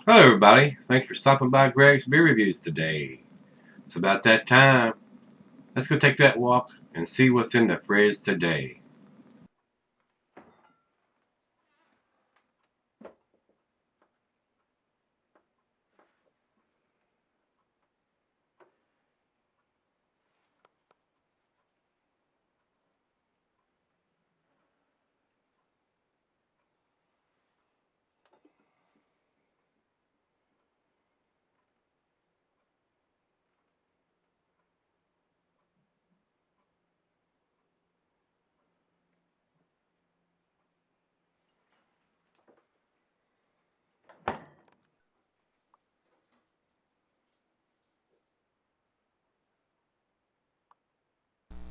Hello everybody, thanks for stopping by Gregsbeerreviews today. It's about that time. Let's go take that walk and see what's in the fridge today.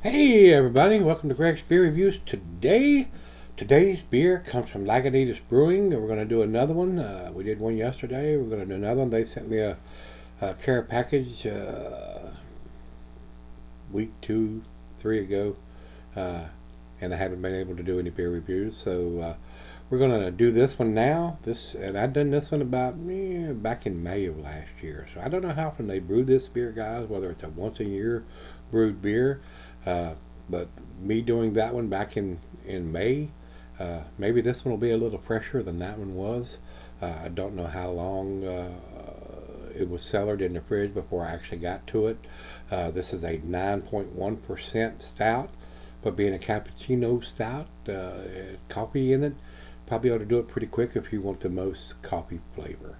Hey everybody, welcome to Greg's Beer Reviews. Today's beer comes from Lagunitas Brewing. We're going to do another one. We did one yesterday. We're going to do another one. They sent me a care package week, 2, 3 ago, and I haven't been able to do any beer reviews. So we're going to do this one now. And I've done this one about back in May of last year. So I don't know how often they brew this beer, guys. Whether it's a once a year brewed beer. But me doing that one back in May, maybe this one will be a little fresher than that one was. I don't know how long it was cellared in the fridge before I actually got to it. This is a 9.1% stout, but being a cappuccino stout, coffee in it, probably ought to do it pretty quick if you want the most coffee flavor.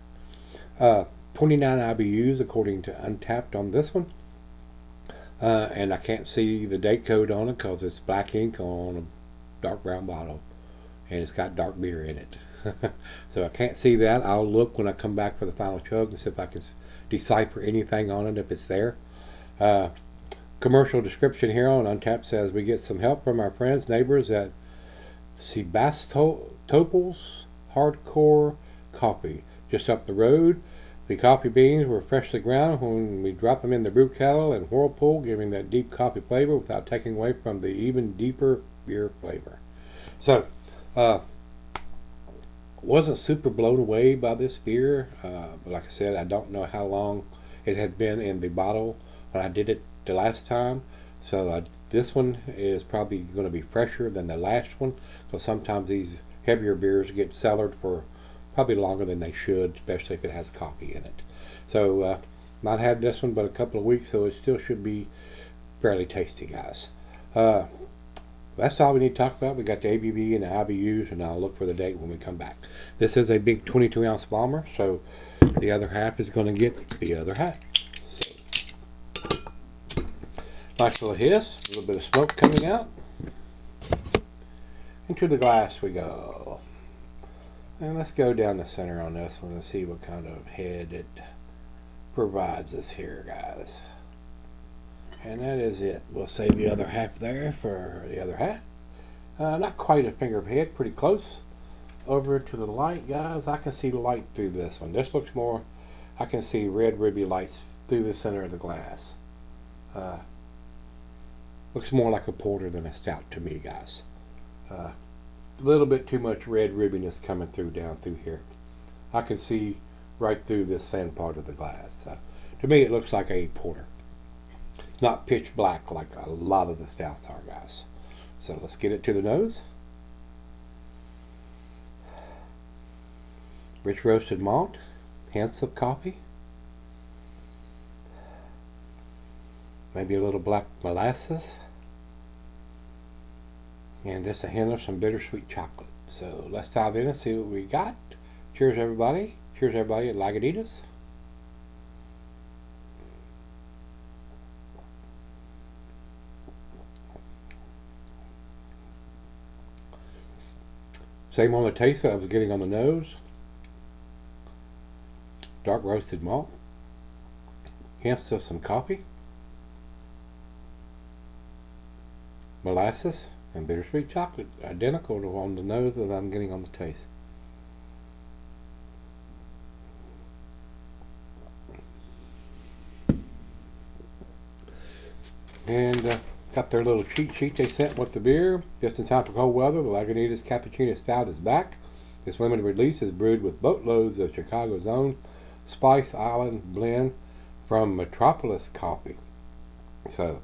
29 IBUs according to Untapped on this one. And I can't see the date code on it because it's black ink on a dark brown bottle, and it's got dark beer in it. So I can't see that. I'll look when I come back for the final chug and see if I can decipher anything on it if it's there. Commercial description here on Untapped says we get some help from our friends, neighbors at Sebastopol's Hardcore Coffee, just up the road. The coffee beans were freshly ground when we drop them in the brew kettle and whirlpool, giving that deep coffee flavor without taking away from the even deeper beer flavor. So, wasn't super blown away by this beer. But like I said, I don't know how long it had been in the bottle when I did it the last time. So this one is probably going to be fresher than the last one, because sometimes these heavier beers get cellared for probably longer than they should, especially if it has coffee in it. So not had this one but a couple of weeks, so it still should be fairly tasty, guys. That's all we need to talk about. We got the ABV and the IBUs, and I'll look for the date when we come back. This is a big 22-ounce bomber, so the other half is going to get the other half. So, nice little hiss, a little bit of smoke coming out. Into the glass we go. And let's go down the center on this one and see what kind of head it provides us here, guys. And that is it. We'll save the other half there for the other half. Not quite a finger of head, pretty close. Over to the light, guys. I can see the light through this one. This looks more, I can see red ribby lights through the center of the glass. Looks more like a porter than a stout to me, guys. A little bit too much red ribbiness coming through down through here. I can see right through this thin part of the glass. To me, it looks like a porter. It's not pitch black like a lot of the stouts are, guys. So let's get it to the nose. Rich roasted malt, hints of coffee, maybe a little black molasses, and just a hint of some bittersweet chocolate. So let's dive in and see what we got. Cheers, everybody. Cheers, everybody at Lagunitas. Same on the taste that I was getting on the nose. Dark roasted malt. Hints of some coffee, molasses, and bittersweet chocolate, identical to on the nose that I'm getting on the taste. And got their little cheat sheet they sent with the beer. Just in time for cold weather, the Lagunitas Cappuccino Stout is back. This limited release is brewed with boatloads of Chicago's own Spice Island blend from Metropolis Coffee. So,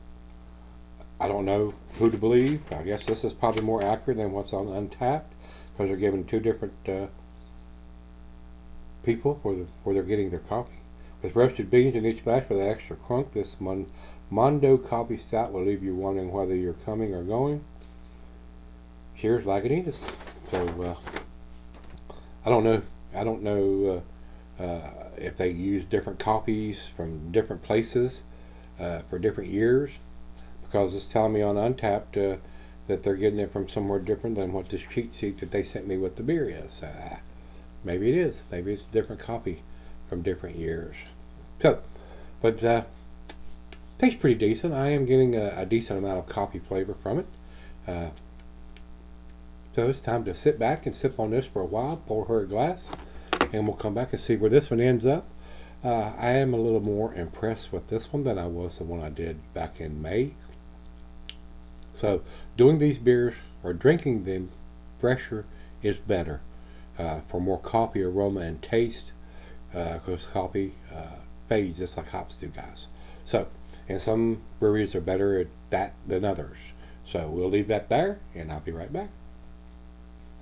I don't know who to believe. I guess this is probably more accurate than what's on Untapped, because they're giving two different people for they're getting their coffee. With roasted beans in each batch with an extra crunk, this Mondo Coffee Stout will leave you wondering whether you're coming or going. Cheers, Lagunitas. So, I don't know if they use different coffees from different places for different years, because it's telling me on Untapped that they're getting it from somewhere different than what this cheat sheet that they sent me with the beer is. Maybe it is. Maybe it's different coffee from different years. So, but tastes pretty decent. I am getting a decent amount of coffee flavor from it. So it's time to sit back and sip on this for a while, pour her a glass, and we'll come back and see where this one ends up. I am a little more impressed with this one than I was the one I did back in May. So doing these beers or drinking them fresher is better for more coffee aroma and taste, because coffee fades just like hops do, guys. So, and some breweries are better at that than others. So we'll leave that there, and I'll be right back.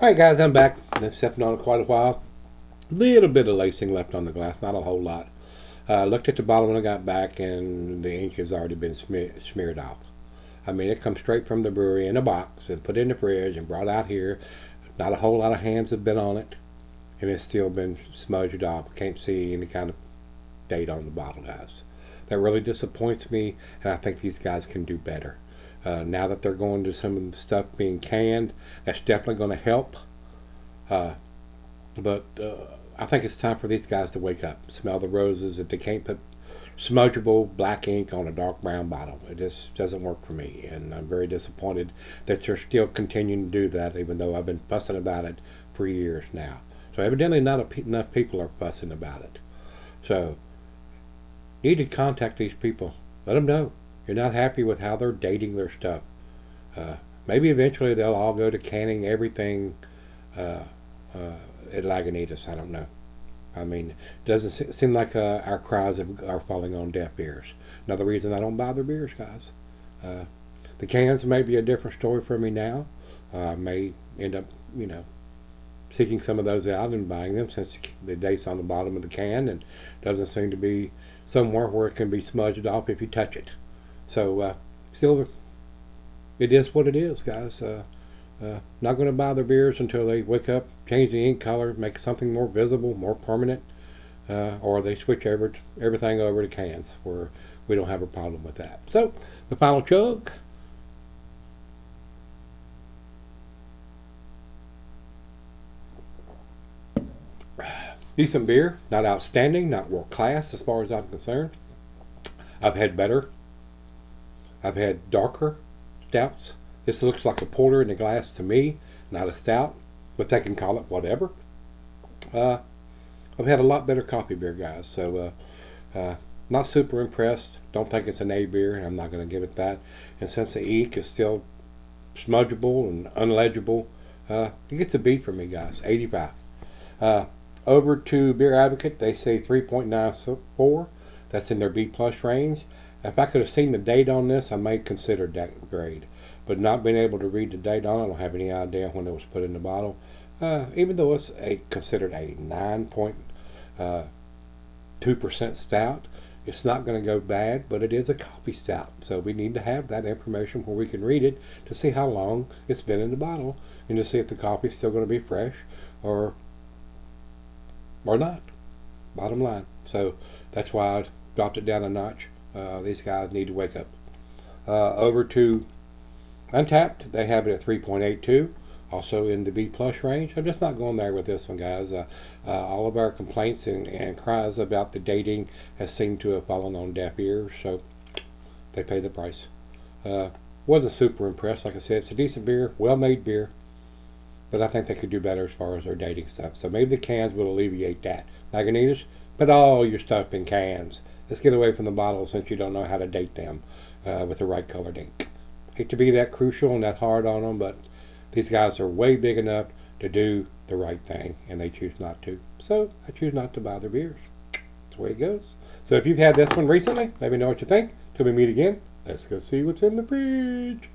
Alright guys, I'm back. Been sipping on it quite a while. A little bit of lacing left on the glass, not a whole lot. Looked at the bottle when I got back, and the ink has already been smeared off. I mean, it comes straight from the brewery in a box and put in the fridge and brought out here. Not a whole lot of hands have been on it, and it's still been smudged off. I can't see any kind of date on the bottle, guys. That really disappoints me, and I think these guys can do better. Now that they're going to some of the stuff being canned, that's definitely going to help. But I think it's time for these guys to wake up, smell the roses. If they can't put smudgeable black ink on a dark brown bottle, it just doesn't work for me, and I'm very disappointed that they're still continuing to do that, even though I've been fussing about it for years now. So evidently not enough people are fussing about it. So you need to contact these people, let them know you're not happy with how they're dating their stuff. Maybe eventually they'll all go to canning everything at Lagunitas. I don't know. I mean, it doesn't seem like our cries are falling on deaf ears. Another reason I don't buy their beers, guys. The cans may be a different story for me now. I may end up, seeking some of those out and buying them, since the date's on the bottom of the can and doesn't seem to be somewhere where it can be smudged off if you touch it. So, still, it is what it is, guys. Not going to buy their beers until they wake up, change the ink color, make something more visible, more permanent, or they switch everything over to cans, where we don't have a problem with that. So, the final chug. Decent beer, not outstanding, not world class as far as I'm concerned. I've had better. I've had darker stouts. This looks like a porter in a glass to me, not a stout, but they can call it whatever. I've had a lot better coffee beer, guys, so not super impressed. Don't think it's an A beer. I'm not going to give it that. And since the ink is still smudgeable and unlegible, it gets a B for me, guys, 85. Over to Beer Advocate, they say 3.94. That's in their B+ range. If I could have seen the date on this, I might consider that grade. But not being able to read the date on it, I don't have any idea when it was put in the bottle. Even though it's considered a 9.2% stout, it's not going to go bad, but it is a coffee stout. So we need to have that information where we can read it to see how long it's been in the bottle, and to see if the coffee is still going to be fresh or not. Bottom line. So that's why I dropped it down a notch. These guys need to wake up. Over to Untapped, they have it at 3.82, also in the B+ range. I'm just not going there with this one, guys. All of our complaints and cries about the dating has seemed to have fallen on deaf ears, so they pay the price. Wasn't super impressed. Like I said, it's a decent beer, well-made beer, but I think they could do better as far as their dating stuff. So maybe the cans will alleviate that. Lagunitas, put all your stuff in cans. Let's get away from the bottles, since you don't know how to date them with the right colored ink. Hate to be that crucial and that hard on them, but these guys are way big enough to do the right thing, and they choose not to. So I choose not to buy their beers. That's the way it goes. So if you've had this one recently, let me know what you think. Till we meet again, let's go see what's in the fridge.